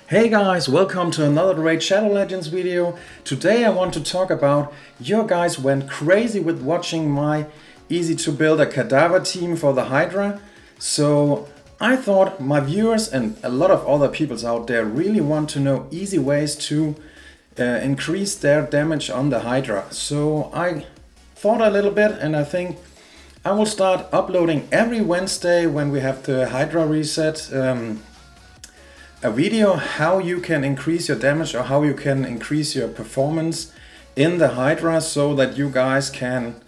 Hey guys, welcome to another Raid Shadow Legends video. Today I want to talk about you guys went crazy with watching my easy to build a cadaver team for the Hydra. So I thought my viewers and a lot of other peoples out there really want to know easy ways to increase their damage on the Hydra. So I thought a little bit and I think I will start uploading every Wednesday when we have the Hydra reset. A video how you can increase your damage or how you can increase your performance in the Hydra so that you guys can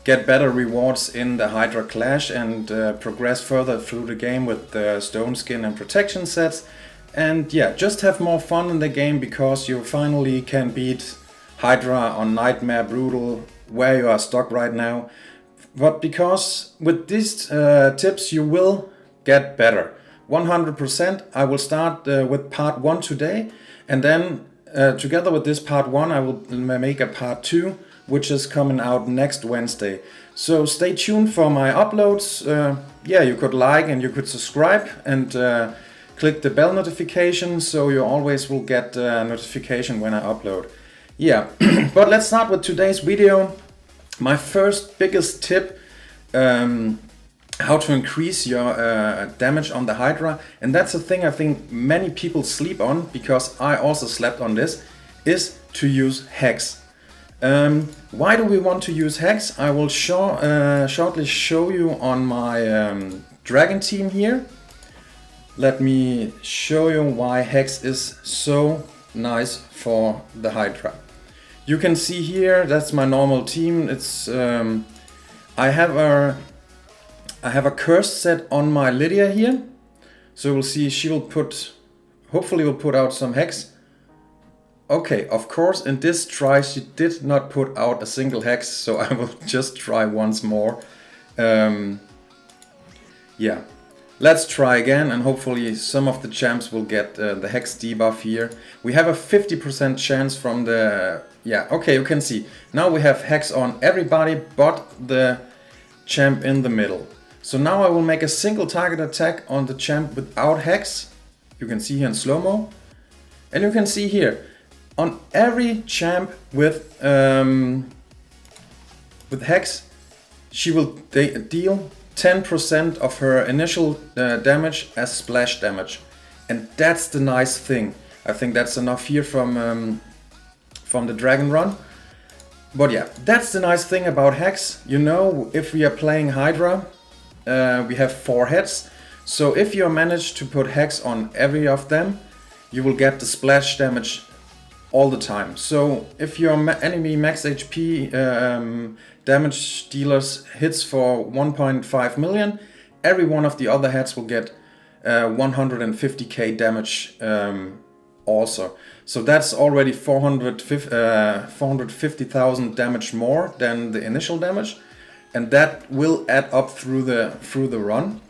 get better rewards in the Hydra Clash and progress further through the game with the stone skin and protection sets. And yeah, just have more fun in the game because you finally can beat Hydra on Nightmare Brutal where you are stuck right now. But because with these tips you will get better. 100%. I will start with part 1 today, and then together with this part 1 I will make a part 2 which is coming out next Wednesday. So stay tuned for my uploads. Yeah, you could like and you could subscribe and click the bell notification so you always will get a notification when I upload. Yeah, but let's start with today's video. My first biggest tip, how to increase your damage on the Hydra, and that's a thing I think many people sleep on, because I also slept on this, is to use Hex. Why do we want to use Hex? I will shortly show you on my dragon team here. Let me show you why Hex is so nice for the Hydra. You can see here, that's my normal team. It's I have a curse set on my Lydia here, so we'll see she will hopefully will put out some Hex. Okay, of course in this try she did not put out a single Hex, so I will just try once more. Yeah, let's try again and hopefully some of the champs will get the Hex debuff here. We have a 50% chance from the... yeah, okay, you can see. Now we have Hex on everybody but the champ in the middle. So now I will make a single target attack on the champ without Hex. You can see here in slow-mo. And you can see here, on every champ with Hex, she will deal 10% of her initial damage as splash damage. And that's the nice thing. I think that's enough here from the Dragon Run. But yeah, that's the nice thing about Hex. You know, if we are playing Hydra, we have 4 heads, so if you manage to put Hex on every of them, you will get the splash damage all the time. So if your enemy max HP damage dealers hits for 1.5 million, every one of the other heads will get 150k damage also. So that's already 450,000 damage more than the initial damage. And that will add up through the run.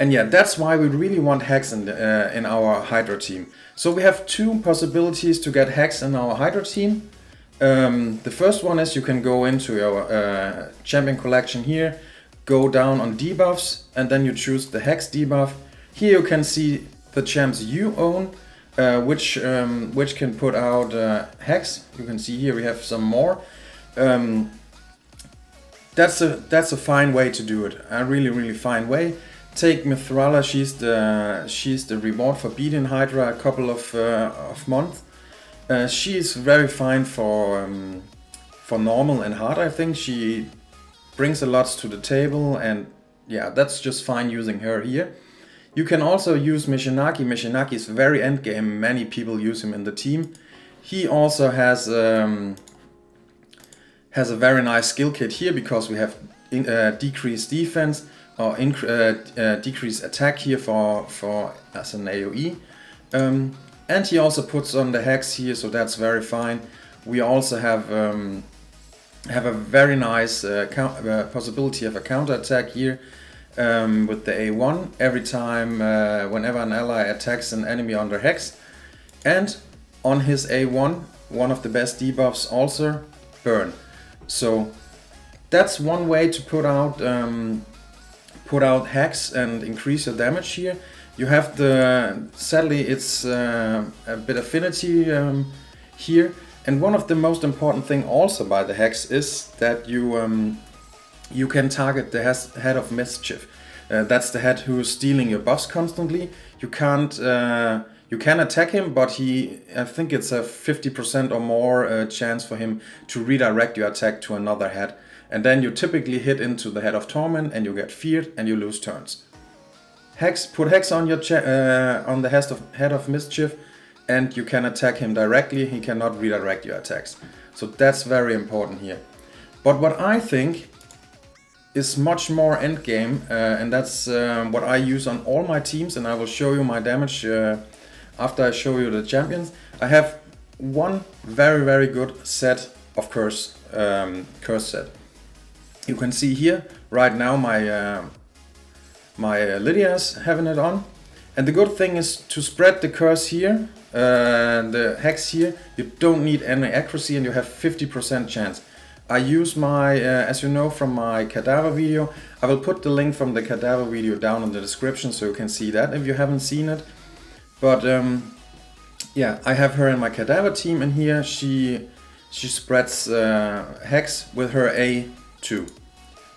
And yeah, that's why we really want Hex in our Hydra team. So we have 2 possibilities to get Hex in our Hydra team. The first one is you can go into your champion collection here, go down on debuffs, and then you choose the Hex debuff. Here you can see the champs you own, which can put out Hex. You can see here we have some more. That's a fine way to do it. A really fine way. Take Mithrala. She's the reward for beating Hydra a couple of months. She is very fine for normal and hard. I think she brings a lot to the table, and yeah, that's just fine using her here. You can also use Mishinaki. Mishinaki is very endgame. Many people use him in the team. He also has a very nice skill kit here because we have decreased defense or decreased attack here for as an AoE. And he also puts on the Hex here, so that's very fine. We also have a very nice possibility of a counter attack here with the A1 every time whenever an ally attacks an enemy under Hex. And on his A1, one of the best debuffs also, Burn. So that's one way to put out Hex and increase your damage here. You have the, sadly it's a bit affinity here, and one of the most important thing also by the Hex is that you can target the head of mischief. That's the head who's stealing your buffs constantly. You can't you can attack him, but I think it's a 50% or more chance for him to redirect your attack to another head. And then you typically hit into the head of torment and you get feared and you lose turns. Put Hex on your on the head of mischief, and you can attack him directly. He cannot redirect your attacks. So that's very important here. But what I think is much more endgame, and that's what I use on all my teams, and I will show you my damage after I show you the champions. I have one very good set of curse set. You can see here right now my Lydia's having it on, and the good thing is to spread the curse here, the Hex here. You don't need any accuracy and you have 50% chance. I use my, as you know from my cadaver video, I will put the link from the cadaver video down in the description so you can see that if you haven't seen it. But yeah, I have her in my cadaver team, and here she spreads Hex with her A2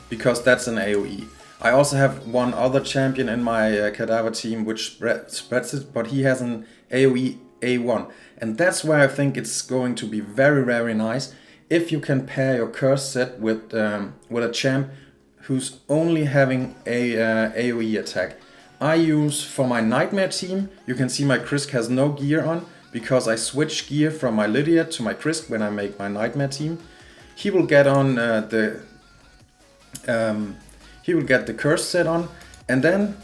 because that's an AoE. I also have one other champion in my cadaver team which spreads it, but he has an AoE A1, and that's where I think it's going to be very nice if you can pair your curse set with a champ who's only having a AoE attack. I use for my Nightmare team, you can see my Krisk has no gear on because I switch gear from my Lydia to my Krisk when I make my Nightmare team. He will get on he will get the curse set on, and then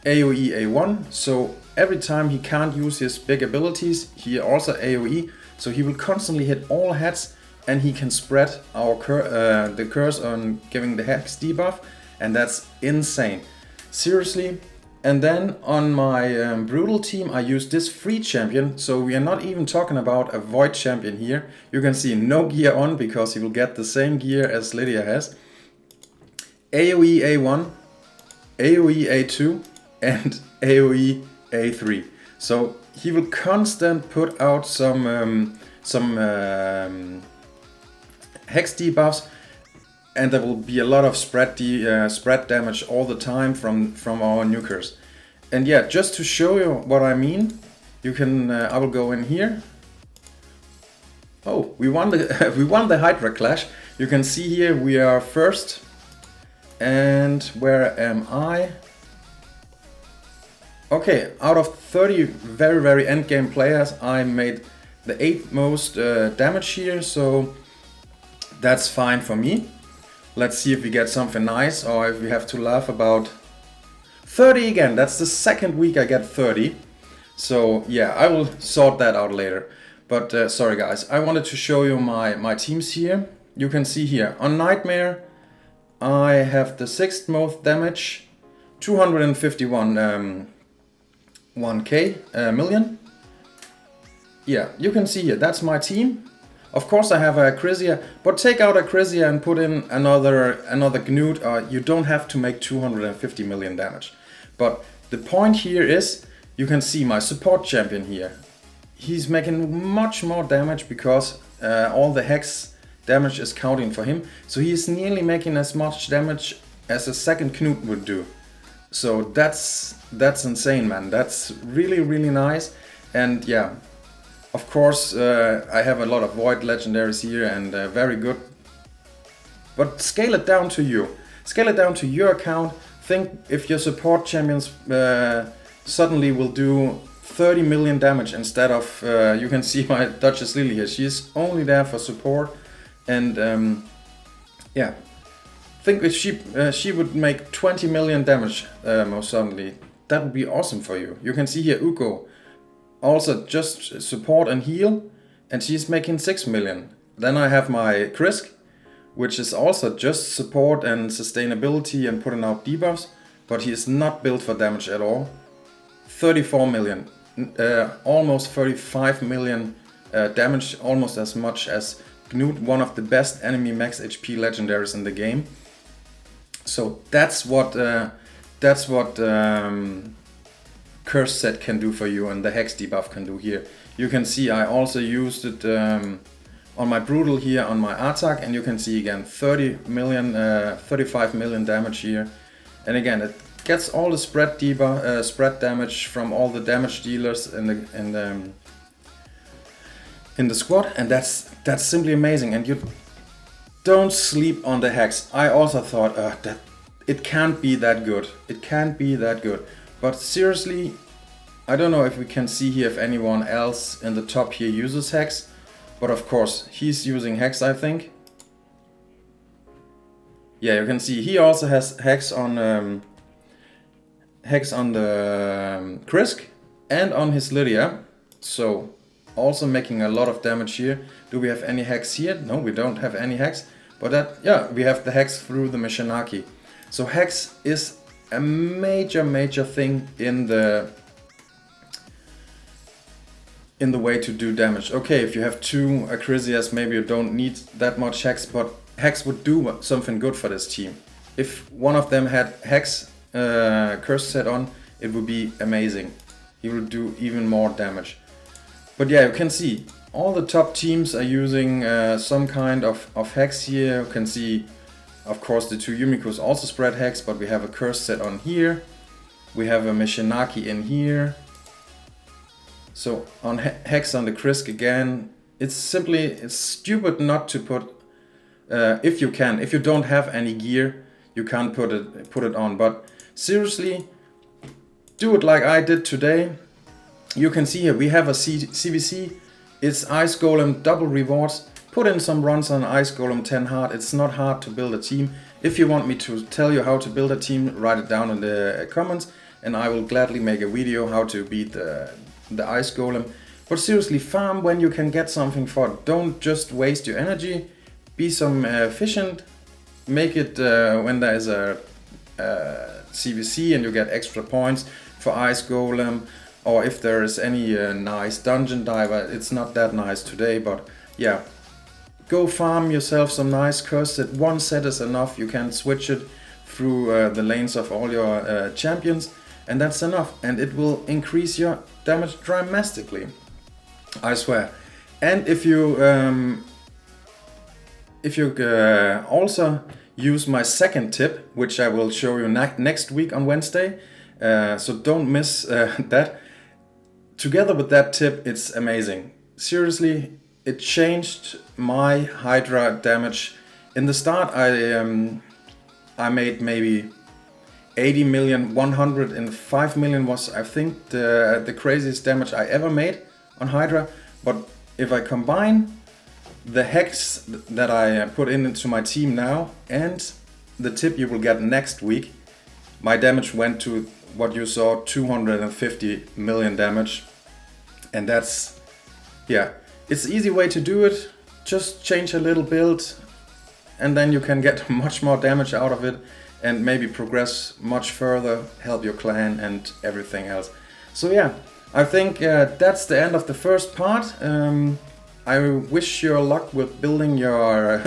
AoE A1, so every time he can't use his big abilities, he also AoE, so he will constantly hit all heads, and he can spread the curse on giving the Hex debuff, and that's insane. Seriously. And then on my Brutal team I use this free champion, so we are not even talking about a Void champion here. You can see no gear on because he will get the same gear as Lydia has. AoE A1, AoE A2 and AoE A3. So he will constantly put out some Hex debuffs, and there will be a lot of spread damage all the time from our nukers. And yeah, just to show you what I mean, you can I will go in here. Oh, we won the we won the Hydra clash. You can see here we are first. And where am I? Okay, out of 30 very endgame players, I made the 8th most damage here, so that's fine for me. Let's see if we get something nice, or if we have to laugh about 30 again. That's the second week I get 30. So yeah, I will sort that out later. But sorry guys, I wanted to show you my teams here. You can see here, on Nightmare, I have the 6th most damage, 251 million. Yeah, you can see here, that's my team. Of course I have a Acrisia, but take out Acrisia and put in another Gnut, you don't have to make 250 million damage. But the point here is, you can see my support champion here. He's making much more damage because all the Hex damage is counting for him. So he is nearly making as much damage as a second Gnut would do. So that's insane, man. That's really nice. And yeah, of course I have a lot of Void legendaries here, and very good. But scale it down to you. Scale it down to your account. Think if your support champions suddenly will do 30 million damage instead of, you can see my Duchess Lily here. She's only there for support. And yeah, think if she would make 20 million damage most suddenly, that would be awesome for you. You can see here Uko, also just support and heal, and she's making 6 million. Then I have my Krisk, which is also just support and sustainability and putting out debuffs, but he is not built for damage at all. 34 million, almost 35 million damage, almost as much as Gnut, one of the best enemy max HP legendaries in the game. So that's what curse set can do for you and the hex debuff can do here. You can see I also used it on my brutal here on my attack, and you can see again 35 million damage here. And again, it gets all the spread debuff, spread damage from all the damage dealers in the squad, and that's simply amazing. And you don't sleep on the hex. I also thought that it can't be that good. It can't be that good. But seriously, I don't know if we can see here if anyone else in the top here uses hex. But of course, he's using hex, I think. Yeah, you can see he also has hex on the Krisk and on his Lydia. So also making a lot of damage here. Do we have any hex here? No, we don't have any hex. But that, yeah, we have the hex through the Mishinaki. So hex is a major thing in the way to do damage. Okay, if you have 2 Acrisias, maybe you don't need that much hex, but hex would do something good for this team. If one of them had hex curse set on, it would be amazing. He would do even more damage. But yeah, you can see all the top teams are using some kind of hex here. You can see, of course, the 2 Yumikos also spread hex, but we have a curse set on here. We have a Mishinaki in here. So on hex on the Krisk again, it's stupid not to put, if you don't have any gear, you can't put it on. But seriously, do it like I did today. You can see here we have a CVC, it's Ice Golem double rewards. Put in some runs on Ice Golem 10 hard, it's not hard to build a team. If you want me to tell you how to build a team, write it down in the comments and I will gladly make a video how to beat the Ice Golem. But seriously, farm when you can get something for it. Don't just waste your energy. Be some efficient. Make it when there is a CVC and you get extra points for Ice Golem. Or if there is any nice dungeon diver. It's not that nice today, but yeah. Go farm yourself some nice curse set. One set is enough. You can switch it through the lanes of all your champions. And that's enough, and it will increase your damage dramatically, I swear. And if you also use my second tip, which I will show you next week on Wednesday, so don't miss that. Together with that tip, it's amazing. Seriously, it changed my Hydra damage. In the start, I made maybe 80 million, 105 million was, I think, the craziest damage I ever made on Hydra. But if I combine the hex that I put into my team now and the tip you will get next week, my damage went to what you saw, 250 million damage. And that's, yeah, it's an easy way to do it. Just change a little build and then you can get much more damage out of it. And maybe progress much further, help your clan and everything else. So yeah, I think that's the end of the first part. I wish you luck with building your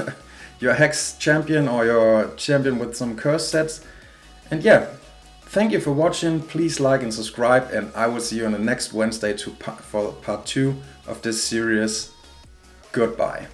your hex champion or your champion with some curse sets. And yeah, thank you for watching. Please like and subscribe, and I will see you on the next Wednesday for part 2 of this series. Goodbye.